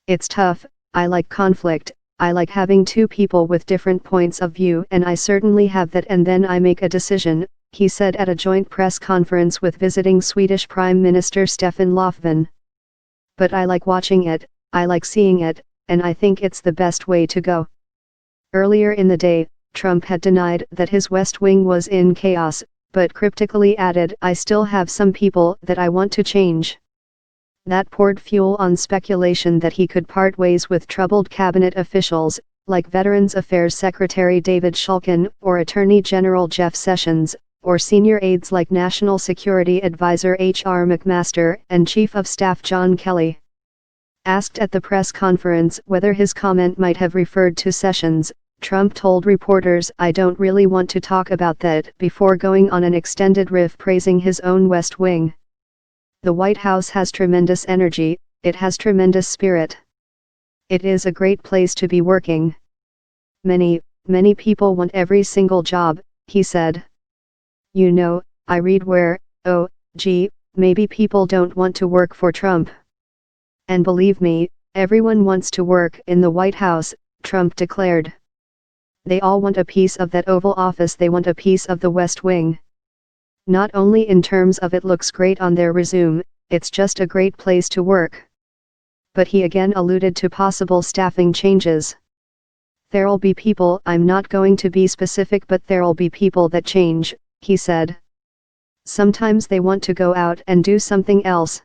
It's tough, I like conflict, I like having two people with different points of view, and I certainly have that, and then I make a decision, he said at a joint press conference with visiting Swedish Prime Minister Stefan Löfven. But I like watching it, I like seeing it, and I think it's the best way to go. Earlier in the day, Trump had denied that his West Wing was in chaos, but cryptically added, "I still have some people that I want to change." That poured fuel on speculation that he could part ways with troubled cabinet officials, like Veterans Affairs Secretary David Shulkin, or Attorney General Jeff Sessions, or senior aides like National Security Advisor H.R. McMaster and Chief of Staff John Kelly. Asked at the press conference whether his comment might have referred to Sessions, Trump told reporters, "I don't really want to talk about that," before going on an extended riff praising his own West Wing. "The White House has tremendous energy, it has tremendous spirit. It is a great place to be working. Many people want every single job," he said. "You know, I read where, oh, gee, maybe people don't want to work for Trump. And believe me, everyone wants to work in the White House," Trump declared. "They all want a piece of that Oval Office, they want a piece of the West Wing. Not only in terms of it looks great on their resume, it's just a great place to work." But he again alluded to possible staffing changes. "There'll be people, I'm not going to be specific, but there'll be people that change," he said. "Sometimes they want to go out and do something else.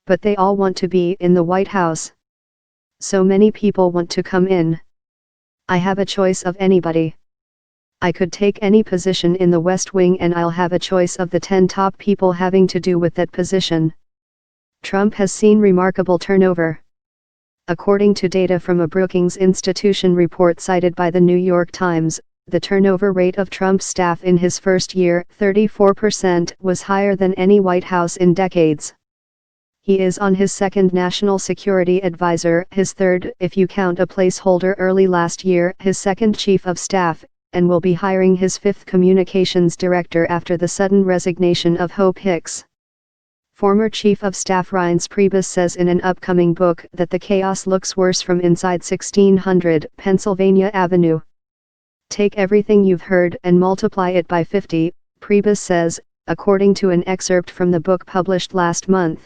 But they all want to be in the White House. So many people want to come in. I have a choice of anybody. I could take any position in the West Wing and I'll have a choice of the 10 top people having to do with that position." Trump has seen remarkable turnover. According to data from a Brookings Institution report cited by the New York Times, the turnover rate of Trump's staff in his first year, 34%, was higher than any White House in decades. He is on his second national security advisor, his third if you count a placeholder early last year, his second chief of staff, and will be hiring his fifth communications director after the sudden resignation of Hope Hicks. Former Chief of Staff Reince Priebus says in an upcoming book that the chaos looks worse from inside 1600 Pennsylvania Avenue. "Take everything you've heard and multiply it by 50, Priebus says, according to an excerpt from the book published last month.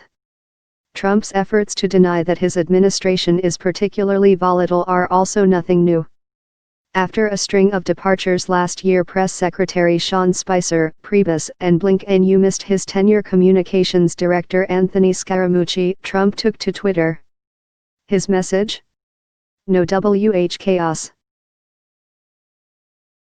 Trump's efforts to deny that his administration is particularly volatile are also nothing new. After a string of departures last year, Press Secretary Sean Spicer, Priebus, and Blink and you missed his tenure communications director Anthony Scaramucci, Trump took to Twitter. His message? No WH chaos.